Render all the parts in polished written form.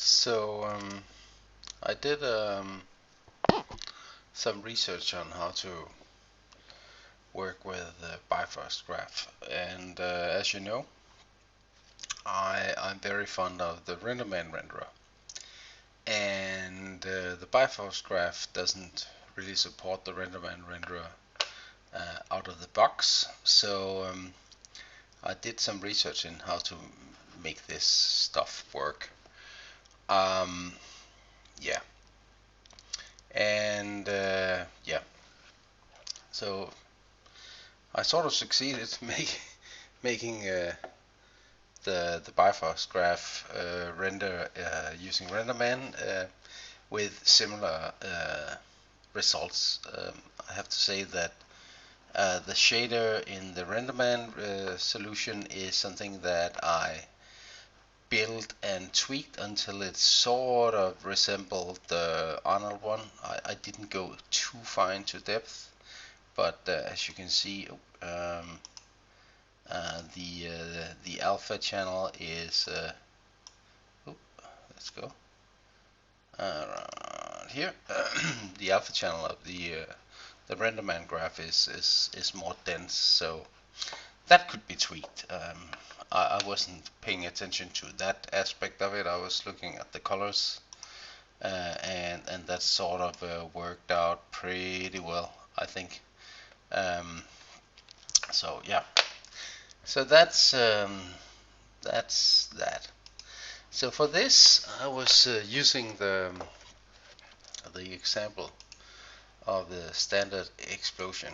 So I did some research on how to work with Bifröst graph, and as you know, I'm very fond of the Renderman renderer, and the Bifröst graph doesn't really support the Renderman renderer out of the box. So I did some research in how to make this stuff work. Yeah, and yeah, so I sort of succeeded making the Bifröst graph render using Renderman with similar results. I have to say that the shader in the Renderman solution is something that I built and tweaked until it sort of resembled the Arnold one. I didn't go too far into depth, but as you can see, the alpha channel is let's go around here. The alpha channel of the Renderman graph is more dense, so that could be tweaked. I wasn't paying attention to that aspect of it. I was looking at the colors, and that sort of worked out pretty well, I think. So yeah, so that's that. So for this, I was using the example of the standard explosion.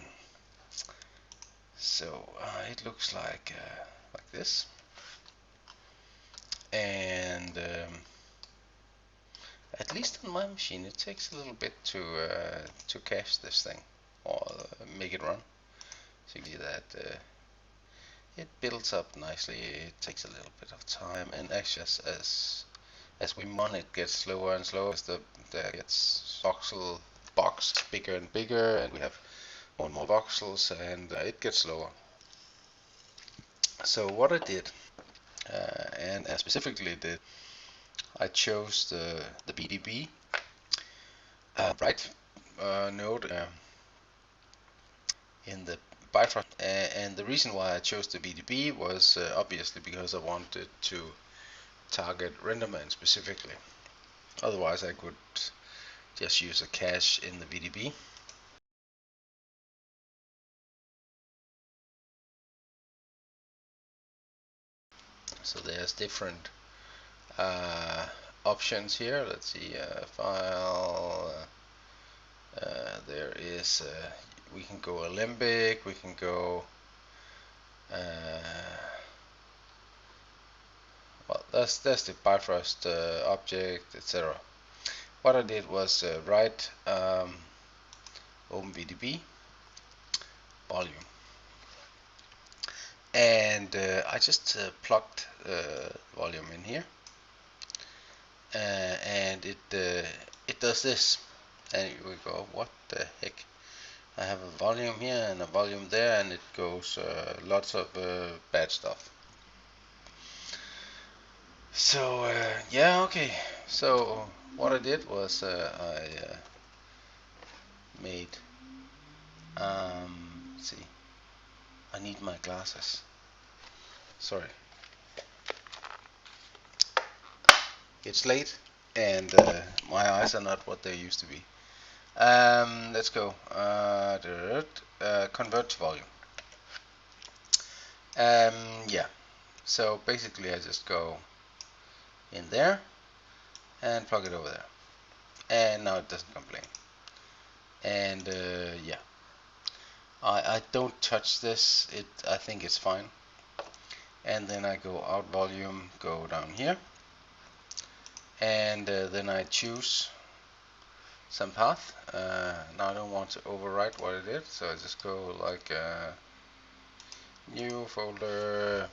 So it looks like this, and at least on my machine, it takes a little bit to cache this thing or make it run. So you see that it builds up nicely. It takes a little bit of time, and actually, as we move on, it gets slower and slower as the gets voxel box bigger and bigger, and we have more and more voxels, and it gets slower. So what I did, and I specifically did, I chose the VDB right node in the Bifröst, and the reason why I chose the VDB was obviously because I wanted to target Renderman specifically. Otherwise, I could just use a cache in the VDB. So there's different options here. Let's see, file. There is. We can go Alembic. We can go. Well, that's the Bifröst object, etc. What I did was write OpenVDB volume, and I just plugged volume in here, and it does this, and we go, what the heck? I have a volume here and a volume there, and it goes lots of bad stuff. So yeah, okay. So what I did was I made. Let's see. I need my glasses. Sorry. It's late, and my eyes are not what they used to be. Let's go. Convert to volume. Yeah. So basically, I just go in there and plug it over there, and now it doesn't complain. And yeah, I don't touch this. I think it's fine. And then I go out volume, go down here, and then I choose some path. Now I don't want to overwrite what I did, so I just go like new folder,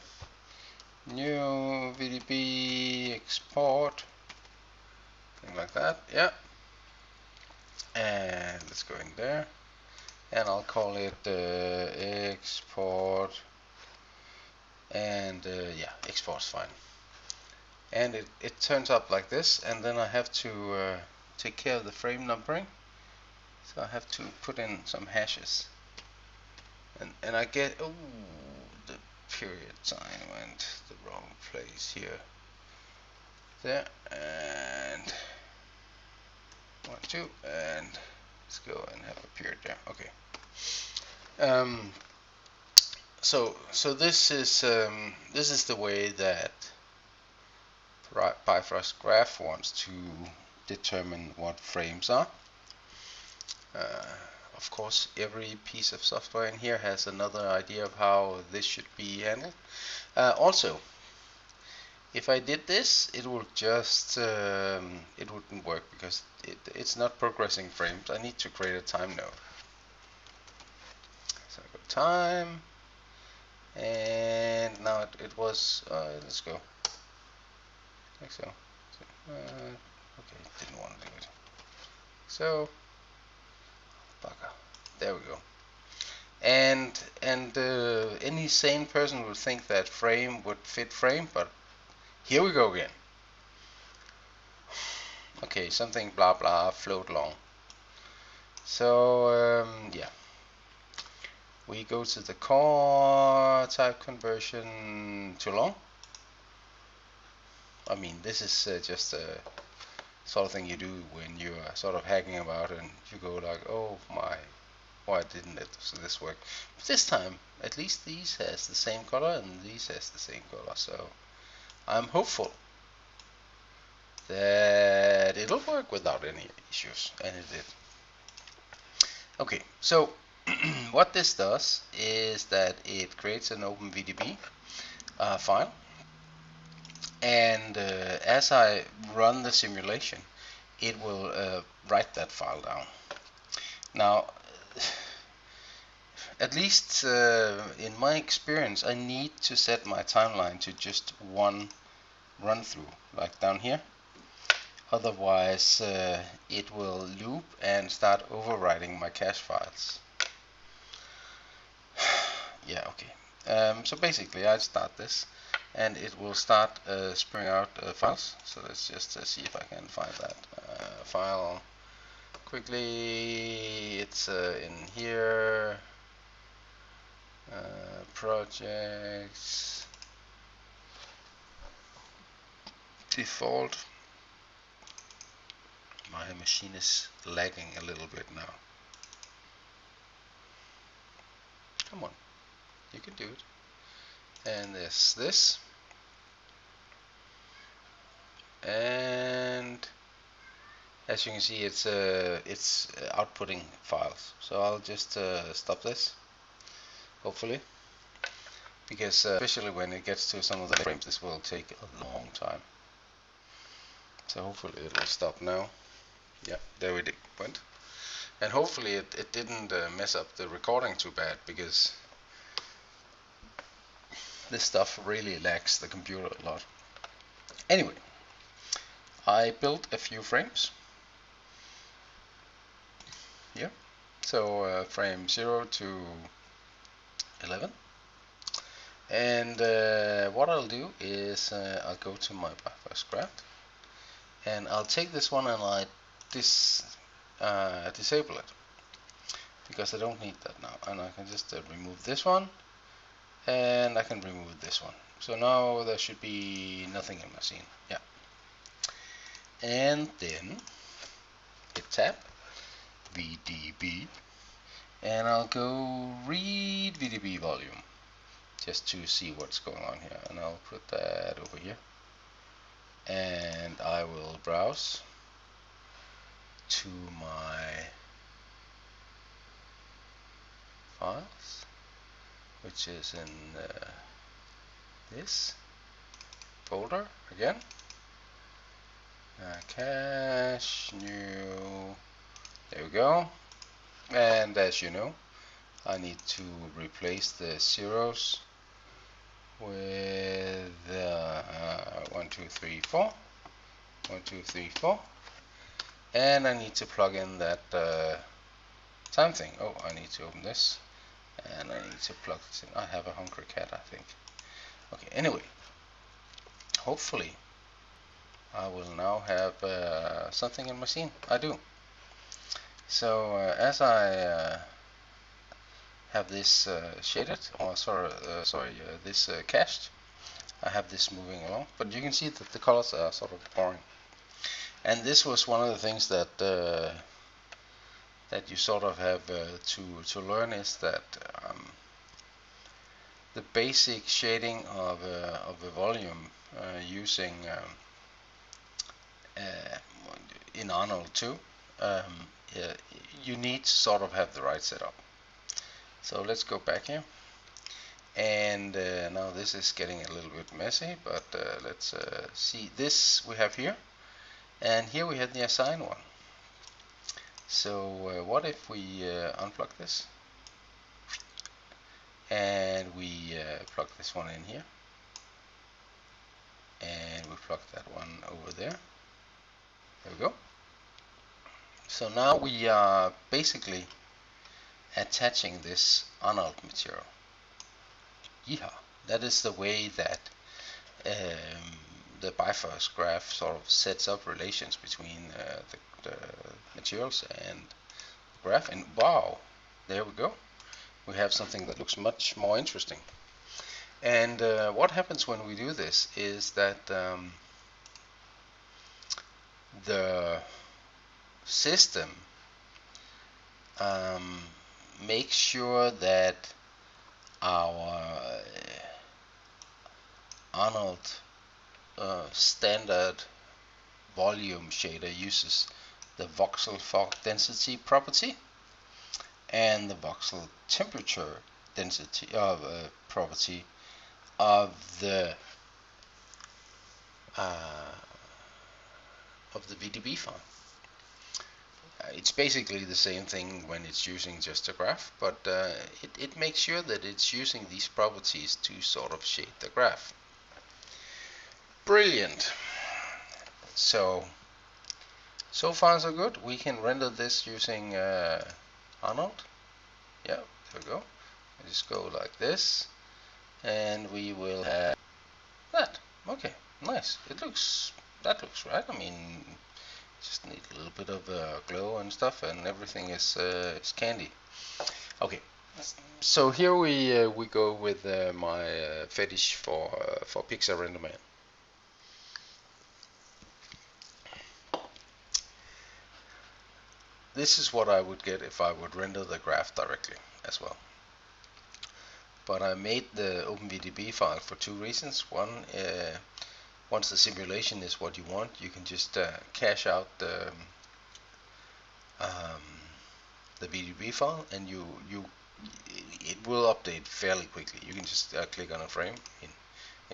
new VDB export, thing like that. Yeah, and let's go in there, and I'll call it export, and yeah, export's fine. and it turns up like this, and then I have to take care of the frame numbering, so I have to put in some hashes, and I get, oh, the period sign went the wrong place here, there, and 1, 2, and let's go and have a period there. Okay. So this is the way that Bifrost Graph wants to determine what frames are. Of course, every piece of software in here has another idea of how this should be handled. Also, if I did this, it would just it wouldn't work because it's not progressing frames. I need to create a time node. So I go time, and now it was. Let's go. Like so. Okay, didn't want to do it. So, bugger. There we go. And any sane person would think that frame would fit frame, but here we go again. Okay, something blah blah float long. So yeah, we go to the core type conversion to long. I mean, this is just a sort of thing you do when you are sort of hacking about and you go like, oh my, why didn't this work? But this time, at least these has the same color and these has the same color, so I'm hopeful that it'll work without any issues, and it did. Okay, so what this does is that it creates an OpenVDB file, and as I run the simulation, it will write that file down. Now, at least in my experience, I need to set my timeline to just one run through, like down here. Otherwise, it will loop and start overwriting my cache files. Yeah, okay. So basically, I start this, and it will start spewing out files. So let's just see if I can find that file quickly. It's in here. Projects, default. My machine is lagging a little bit now. Come on, you can do it. And there's this, and as you can see, it's outputting files. So I'll just stop this, hopefully, because especially when it gets to some of the frames, this will take a long time. So hopefully it will stop now. Yeah, there it went. And hopefully it didn't mess up the recording too bad, because this stuff really lags the computer a lot. Anyway, I built a few frames here. So frame 0 to 11. And what I'll do is I'll go to my Bifrost graph, and I'll take this one and I disable it, because I don't need that now, and I can just remove this one, and I can remove this one. So now there should be nothing in my scene. Yeah. And then hit tab, VDB, and I'll go read VDB volume, just to see what's going on here, and I'll put that over here, and I will browse to my files, which is in this folder again, cache, new, there we go. And as you know, I need to replace the zeros with 1, 2, 3, 4, 1, 2, 3, 4, and I need to plug in that time thing. Oh, I need to open this, and I need to plug this in. I have a hungry cat, I think. Okay, anyway, hopefully I will now have something in my scene. I do. So as I have this shaded, or this cached, I have this moving along, but you can see that the colors are sort of boring. And this was one of the things that that you sort of have to learn, is that the basic shading of a volume using in Arnold too, you need to sort of have the right setup. So let's go back here, and now this is getting a little bit messy, but let's see. This we have here, and here we have the assign one. So what if we unplug this, and we plug this one in here, and we plug that one over there. There we go. So now we are basically attaching this Arnold material. Yeehaw! That is the way that the Bifröst graph sort of sets up relations between the materials and the graph. And wow, there we go. We have something that looks much more interesting. And what happens when we do this is that the system makes sure that our Arnold standard volume shader uses the voxel fog density property and the voxel temperature density property of the VDB file. It's basically the same thing when it's using just a graph, but it makes sure that it's using these properties to sort of shade the graph. Brilliant. So far so good. We can render this using Arnold. Yeah, there we go. I just go like this, and we will have that. Okay, nice. That looks right. I mean, just need a little bit of glow and stuff, and everything is candy. Okay, so here we go with my fetish for Pixar Renderman. This is what I would get if I would render the graph directly as well. But I made the OpenVDB file for two reasons. One, once the simulation is what you want, you can just cache out the VDB file, and it will update fairly quickly. You can just click on a frame.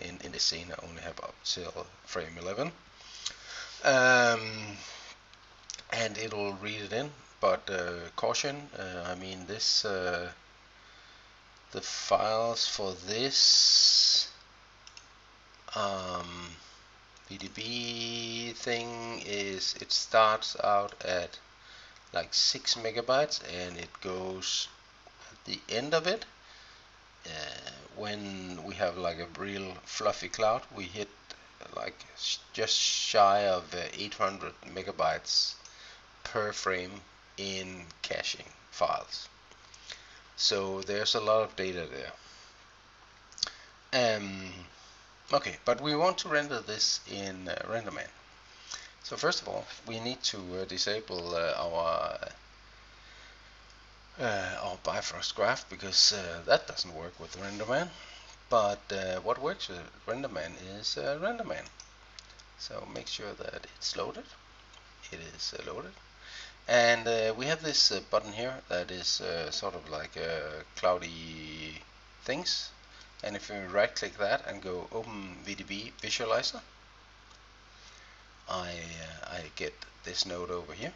In the scene, I only have up till frame 11. And it will read it in, but caution, I mean this the files for this VDB thing it starts out at like 6 megabytes, and it goes at the end of it when we have like a real fluffy cloud, we hit like just shy of 800 megabytes per frame in caching files. So there's a lot of data there. Okay, but we want to render this in Renderman. So first of all, we need to disable our Bifröst graph, because that doesn't work with Renderman. But what works with Renderman is Renderman. So make sure that it's loaded. It is loaded. And we have this button here that is sort of like cloudy things. And if we right click that and go Open VDB Visualizer, I get this node over here,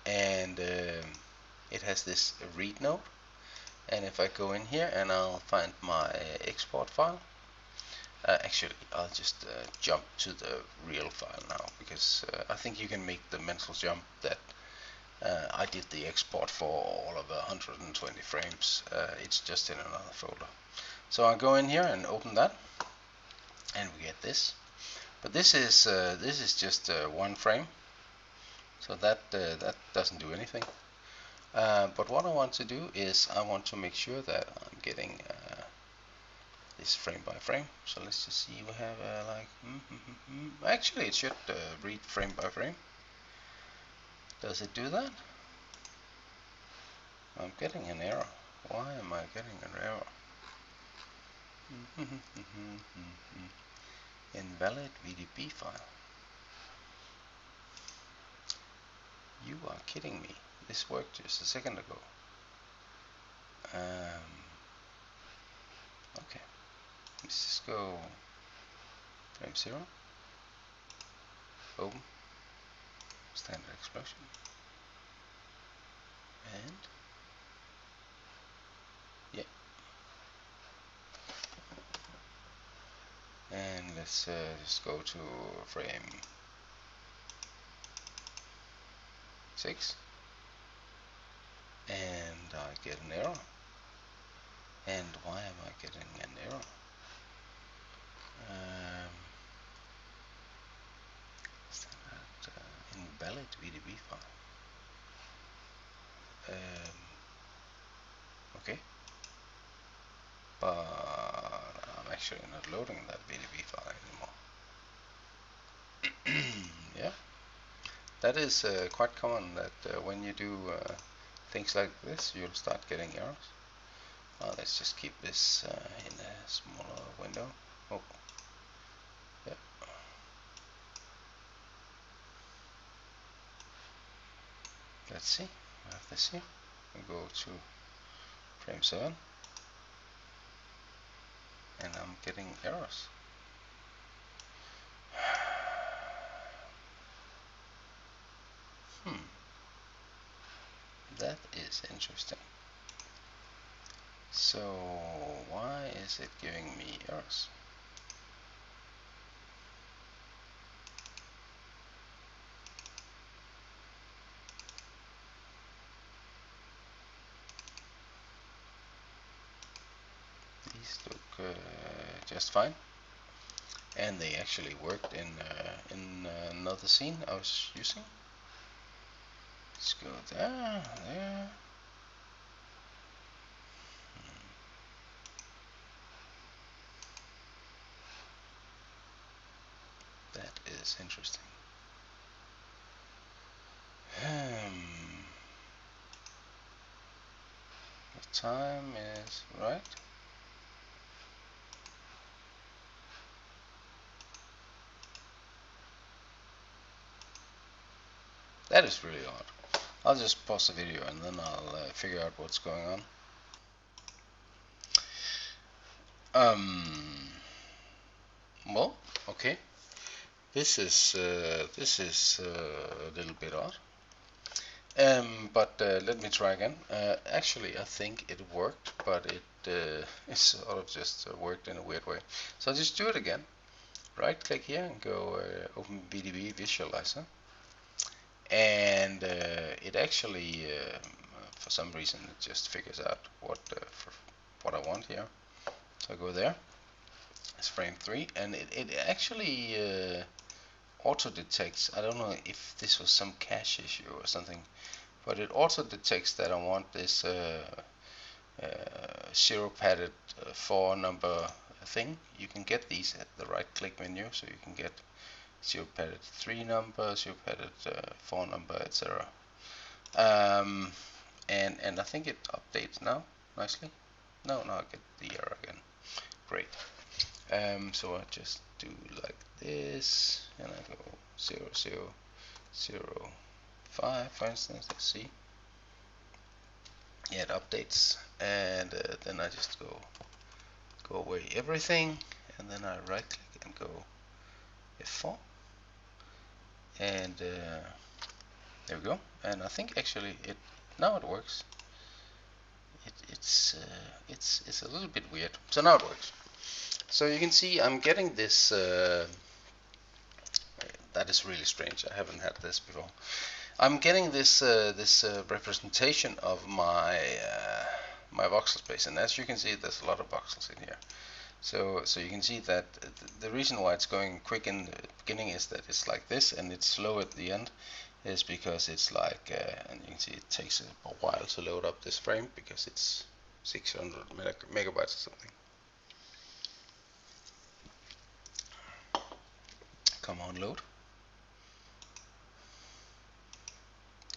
and it has this read node. And if I go in here and I'll find my export file, actually I'll just jump to the real file now, because I think you can make the mental jump that I did the export for all of 120 frames. It's just in another folder. So I'll go in here and open that, and we get this. But this is just one frame, so that doesn't do anything. But what I want to do is I want to make sure that I'm getting this frame by frame. So let's just see, we have actually it should read frame by frame. Does it do that? I'm getting an error. Why am I getting an error? Invalid VDB file. You are kidding me. This worked just a second ago. Okay. Let's just go frame 0. Open. Standard explosion. And yeah. And let's just go to frame 6. And I get an error. And why am I getting an error? Invalid VDB file. Okay. But I'm actually not loading that VDB file anymore. Yeah. That is quite common that when you do things like this, you'll start getting errors. Let's just keep this in a smaller window. Oh, yeah. Let's see. I have this here. We go to frame 7, and I'm getting errors. That is interesting. So why is it giving me errors? These look just fine, and they actually worked in another scene I was using. Let's go there. That is interesting. The time is right. That is really odd. I'll just pause the video and then I'll figure out what's going on. Well, okay. This is a little bit odd. But let me try again. Actually, I think it worked, but it sort of just worked in a weird way. So I'll just do it again. Right click here and go OpenVDB Visualizer. And it actually, for some reason, it just figures out what I want here. So I go there. It's frame 3, and it actually auto detects. I don't know if this was some cache issue or something, but it auto detects that I want this 0 padded 4 number thing. You can get these at the right click menu, so you can get 0 padded 3 number, 0 padded 4 number, etc. And I think it updates now nicely. No, I get the error again. Great. So I just do like this, and I go 0, 0, 0, 5, for instance. Let's see. Yeah, it updates, and then I just go away everything, and then I right click and go F4, and there we go. And I think actually now it works. It's a little bit weird. So now it works. So you can see I'm getting this. That is really strange. I haven't had this before. I'm getting this representation of my my voxel space, and as you can see, there's a lot of voxels in here. So you can see that the reason why it's going quick in the beginning is that it's like this, and it's slow at the end, is because it's like, and you can see it takes a while to load up this frame because it's 600 megabytes or something. Come on, load.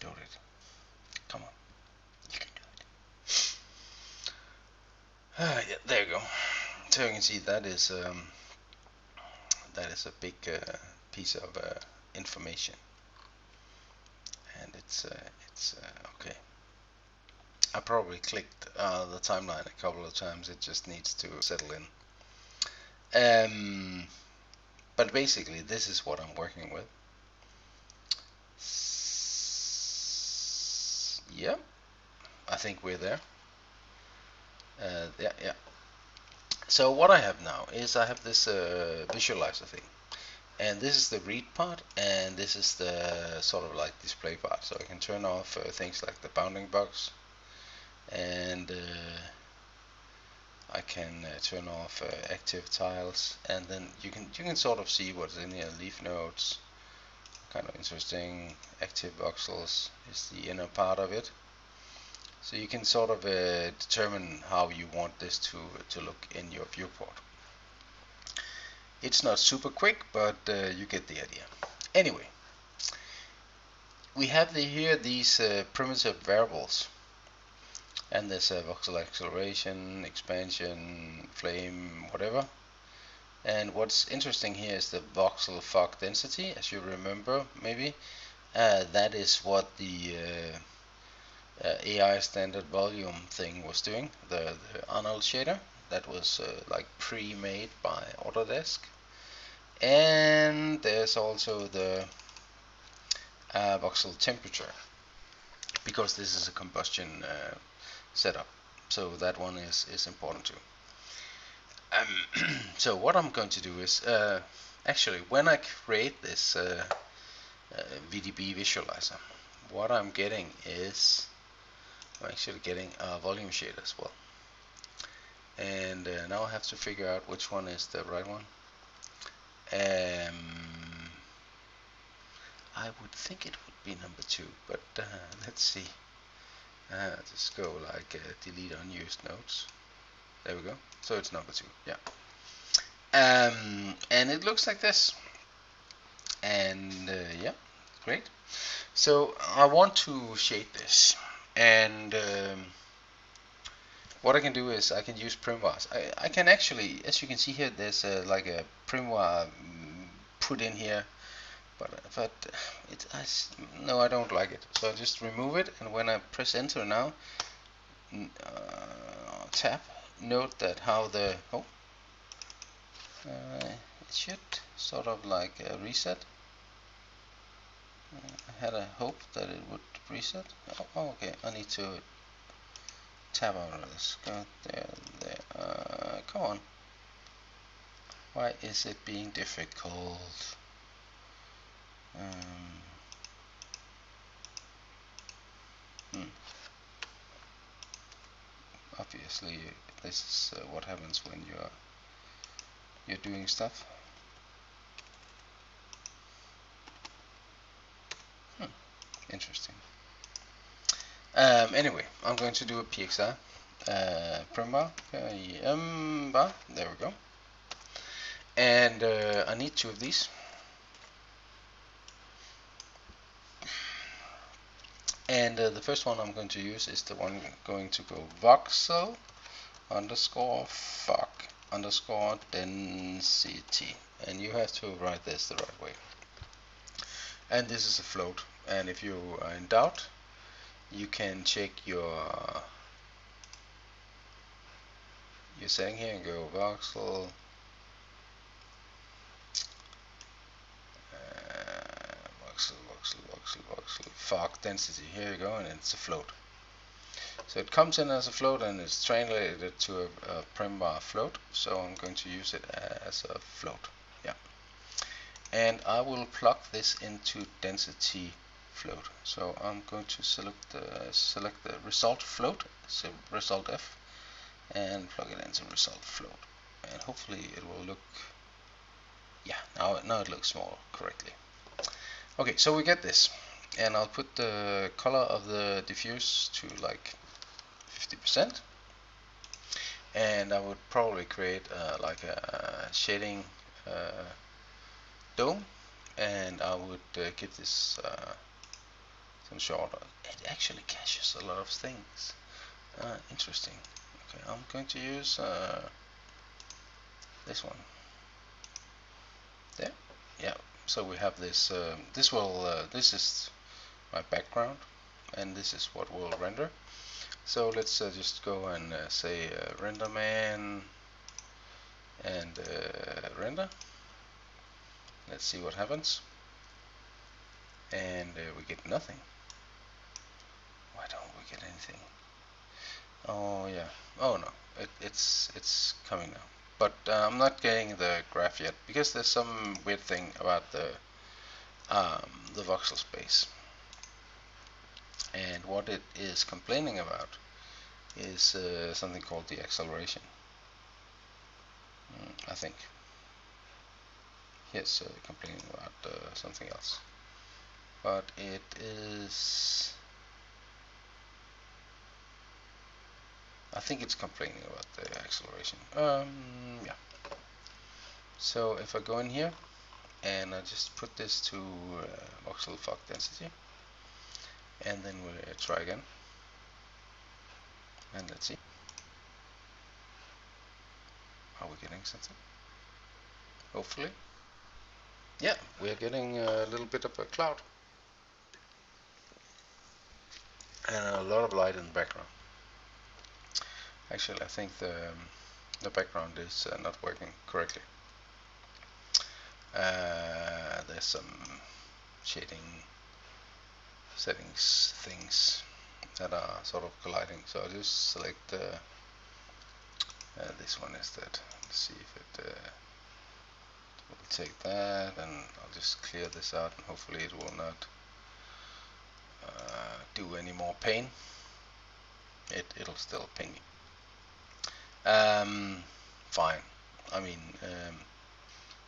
Load it. Come on. You can do it. Yeah, there you go. So you can see that is a big piece of information, and it's okay. I probably clicked the timeline a couple of times. It just needs to settle in. But basically, this is what I'm working with. Yeah, I think we're there. Yeah. So what I have now is I have this visualizer thing, and this is the read part, and this is the sort of like display part. So I can turn off things like the bounding box, and I can turn off active tiles, and then you can sort of see what's in here. Leaf nodes, kind of interesting. Active voxels is the inner part of it. So you can sort of determine how you want this to look in your viewport. It's not super quick, but you get the idea. Anyway, we have here these primitive variables, and there's a voxel acceleration, expansion, flame, whatever. And what's interesting here is the voxel fog density, as you remember maybe. That is what the AI standard volume thing was doing, the Arnold shader that was like pre-made by Autodesk. And there's also the voxel temperature, because this is a combustion setup, so that one is important too. So what I'm going to do is actually, when I create this VDB visualizer, what I'm getting is I'm actually getting a volume shader as well. And now I have to figure out which one is the right one. I would think it would be number 2, but let's see. Just go like delete unused nodes. There we go. So it's number 2. Yeah. And it looks like this. And yeah, great. So I want to shade this, and what I can do is I can use PxrVars. I can actually, as you can see here, there's like a PxrVar put in here, but no, I don't like it. So I just remove it, and when I press enter now, tab, note that how the it should sort of like reset. I had a hope that it would reset. Oh, okay, I need to tab out of this. Go there. Come on. Why is it being difficult? Obviously, this is what happens when you're doing stuff. Interesting. Anyway, I'm going to do a PxrPrimvar. There we go. And I need 2 of these. And the first one I'm going to use is the one going to go voxel underscore fog underscore density. And you have to write this the right way. And this is a float. And if you are in doubt, you can check your setting here and go voxel voxel fog density. Here you go, and it's a float. So it comes in as a float, and it's translated to a PxrVar float. So I'm going to use it as a float. Yeah. And I will plug this into density float. So I'm going to select the result float, so result F, and plug it into result float. and hopefully it will look, yeah, now it looks small correctly. Okay, so we get this, and I'll put the color of the diffuse to like 50%, and I would probably create like a shading dome, and I would give this some shorter. It actually caches a lot of things. Interesting. Okay, I'm going to use this one. There. Yeah. So we have this. This is my background, and this is what will render. So let's just go and say Renderman and render. Let's see what happens. And we get nothing. Why don't we get anything? Oh yeah. Oh no. It's coming now. But I'm not getting the graph yet because there's some weird thing about the voxel space. And what it is complaining about is something called the acceleration. I think. Yes, complaining about something else. But it is. I think it's complaining about the acceleration. Yeah. So if I go in here and I just put this to voxel fog density, and then we'll try again, and let's see. Are we getting something? Hopefully. Yeah, we're getting a little bit of a cloud and a lot of light in the background. Actually, I think the background is not working correctly. There's some shading settings things that are sort of colliding. So I'll just select this one instead. Let's see if it will take that, and I'll just clear this out, and hopefully it will not do any more pain. It'll still ping me. Fine. I mean,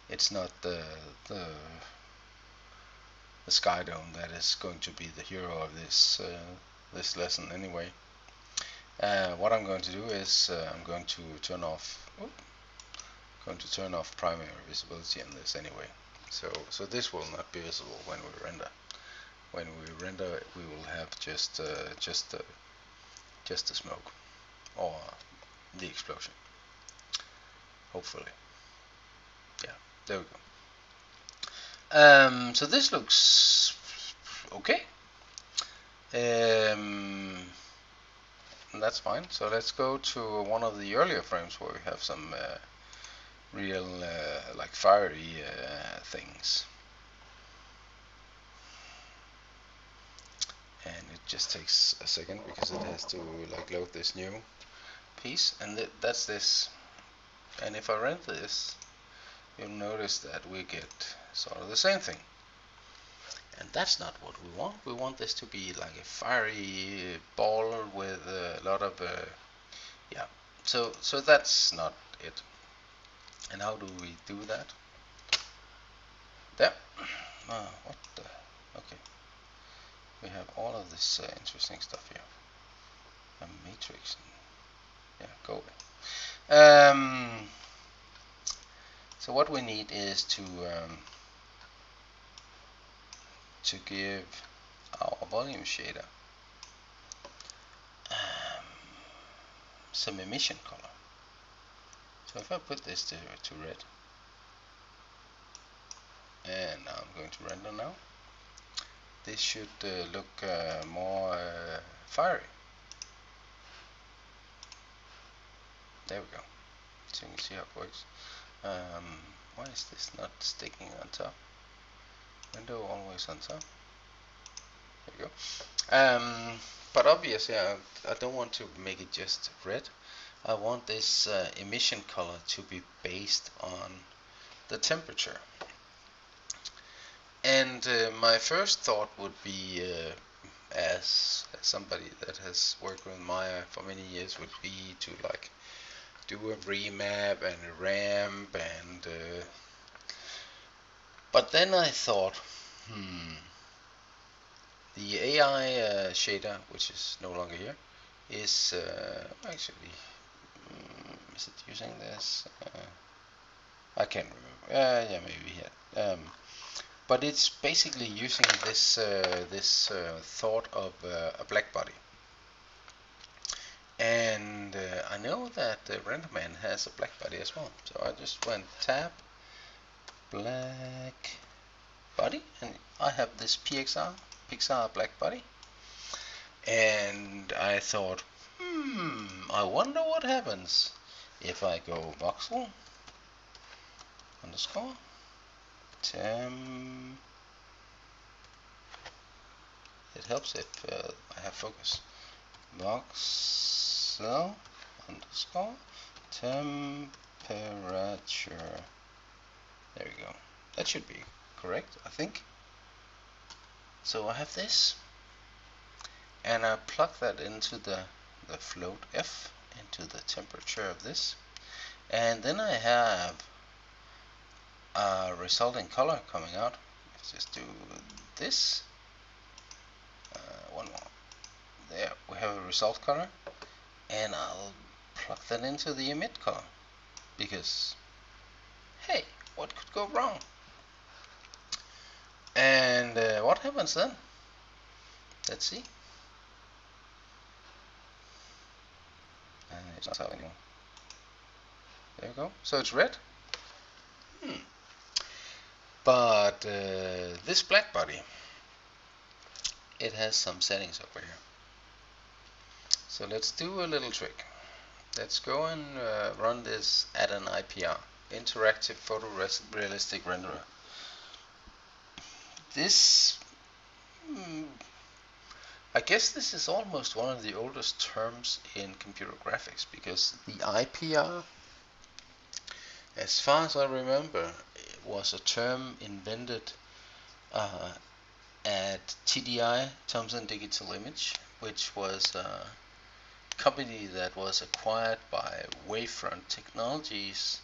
it's not the sky dome that is going to be the hero of this this lesson anyway. What I'm going to do is I'm going to turn off primary visibility on this anyway. So this will not be visible when we render. When we render, we will have just the smoke or the explosion. Hopefully. Yeah, there we go. So this looks okay. That's fine. So let's go to one of the earlier frames where we have some real like fiery things. And it just takes a second because it has to like load this new piece, and that's this. And if I render this, you'll notice that we get sort of the same thing. And that's not what we want. We want this to be like a fiery ball with a lot of yeah. So that's not it. And how do we do that? There. What the? Okay. We have all of this interesting stuff here. A matrix. Yeah, go away. So what we need is to give our volume shader some emission color. So if I put this to red, and I'm going to render now, this should look more fiery. There we go. So you can see how it works. Why is this not sticking on top? Window always on top. There you go. But obviously I don't want to make it just red. I want this emission color to be based on the temperature. And my first thought would be, as somebody that has worked with Maya for many years, would be to like do a remap and a ramp and but then I thought, the AI shader, which is no longer here, is actually, is it using this? I can't remember. Yeah, maybe here. But it's basically using this thought of a blackbody. And I know that Renderman has a blackbody as well. So I just went tab blackbody, and I have this Pixar blackbody. And I thought, I wonder what happens if I go voxel underscore temp. It helps if I have focus. Voxel underscore temperature. There we go. That should be correct, I think. So I have this, and I plug that into the float F into the temperature of this, and then I have a resulting color coming out. Let's just do this. One more. There we have a result color, and I'll plug that into the emit color, because hey, what could go wrong? And what happens then? Let's see. And it's not anymore. There we go. So it's red. But this blackbody, it has some settings over here. So let's do a little trick. Let's go and run this at an IPR, interactive photorealistic renderer. This, I guess this is almost one of the oldest terms in computer graphics, because the IPR, as far as I remember, it was a term invented at TDI, Thomson Digital Image, which was a company that was acquired by Wavefront Technologies,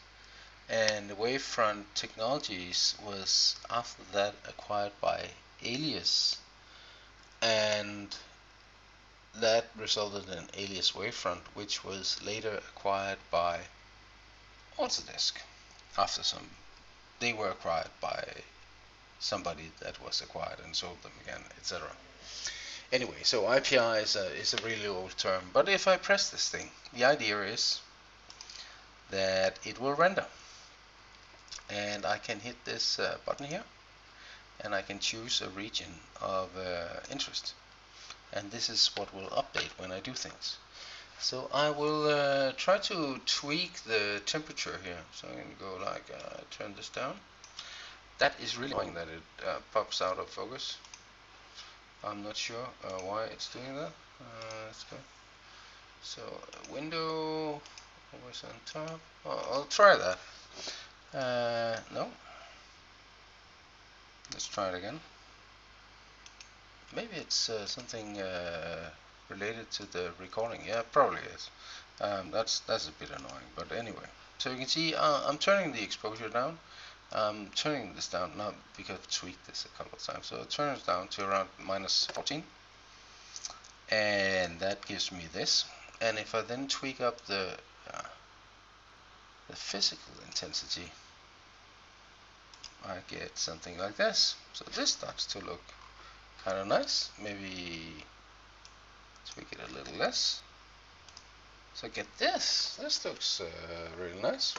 and Wavefront Technologies was after that acquired by Alias, and that resulted in Alias Wavefront, which was later acquired by Autodesk. After they were acquired by somebody that was acquired and sold them again, etc. Anyway, so IPR is a really old term, but if I press this thing, the idea is that it will render, and I can hit this button here, and I can choose a region of interest, and this is what will update when I do things. So I will try to tweak the temperature here. So I'm going to go like, turn this down. That is really annoying that it pops out of focus. I'm not sure why it's doing that. Let's go. So window always on top. Oh, I'll try that. No. Let's try it again. Maybe it's something related to the recording. Yeah, probably is. That's a bit annoying, but anyway. So you can see I'm turning the exposure down. I'm turning this down now because I've tweaked this a couple of times. So I'll turn it down to around -14, and that gives me this. And if I then tweak up the physical intensity, I get something like this. So this starts to look kind of nice. Maybe tweak it a little less. So get this. This looks really nice.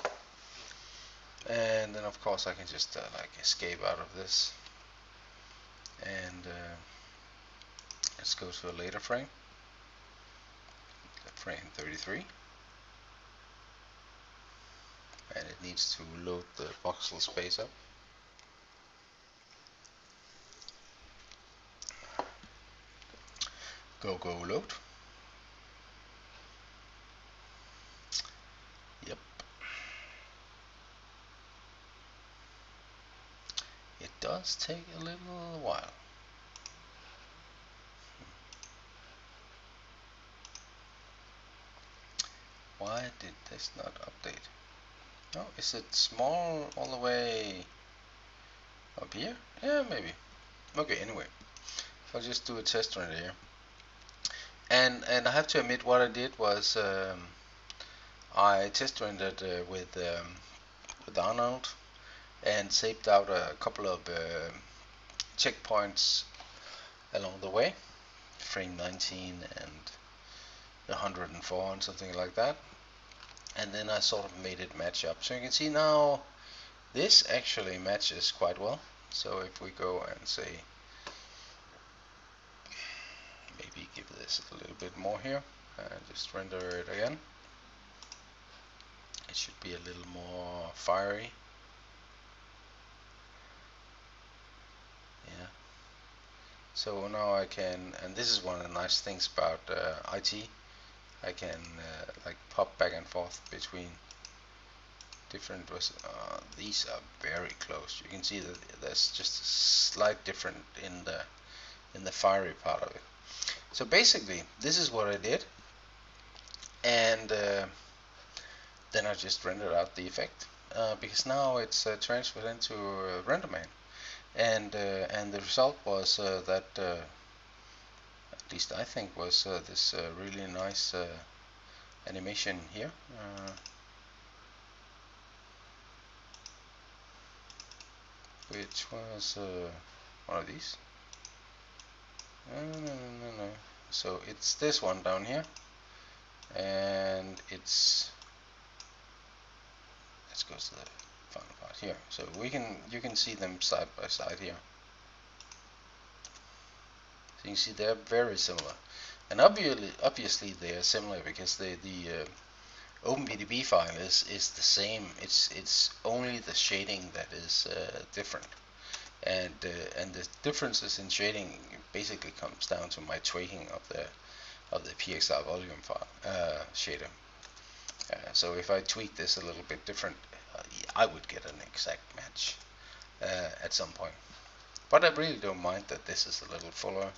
And then of course I can just like escape out of this, and let's go to a later frame, frame 33, and it needs to load the voxel space up. Go load. Yep. It does take a little while. Why did this not update? Oh, is it small all the way up here? Yeah, maybe. Okay, anyway, I'll just do a test render here. And I have to admit, what I did was I test rendered with Arnold and saved out a couple of checkpoints along the way, frame 19 and 104 and something like that. And then I sort of made it match up. So you can see now this actually matches quite well. So if we go and say, maybe give this a little bit more here, and just render it again, it should be a little more fiery. Yeah. So now I can, and this is one of the nice things about IT, I can like pop back and forth between different, these are very close. You can see that there's just a slight difference in the fiery part of it. So basically this is what I did, and then I just rendered out the effect because now it's transferred into Renderman, and the result was that at least I think was this really nice animation here. Which was one of these. No. So it's this one down here, and it's, let's go to the final part here. So you can see them side by side here. So you can see they're very similar, and obviously they are similar because the OpenVDB file is the same. It's only the shading that is different, and the differences in shading basically comes down to my tweaking of the PxrVolume file shader. So if I tweak this a little bit different, I would get an exact match at some point. But I really don't mind that this is a little fuller.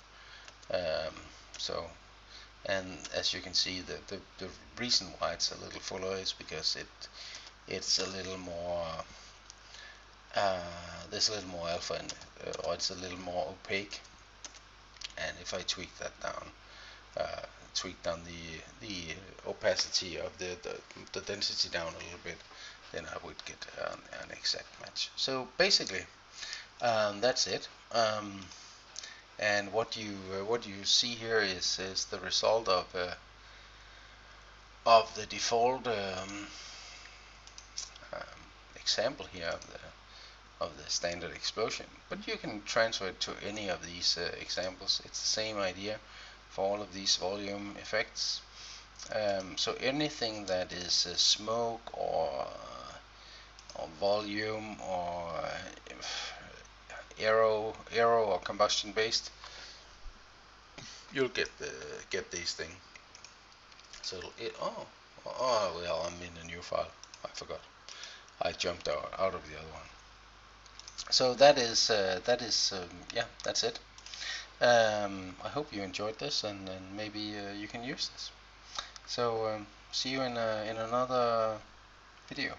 So, and as you can see, the reason why it's a little fuller is because it's a little more there's a little more alpha in it, or it's a little more opaque. And if I tweak that down, tweak down the opacity of the density down a little bit, then I would get an exact match. So basically, that's it. And what you see here is the result of the default example here of the standard explosion. But you can transfer it to any of these examples. It's the same idea for all of these volume effects. So anything that is smoke or volume or aero or combustion based, you'll get these things. So well, I'm in a new file. I forgot. I jumped out of the other one. So that is yeah, that's it. I hope you enjoyed this, and maybe you can use this. So see you in another video.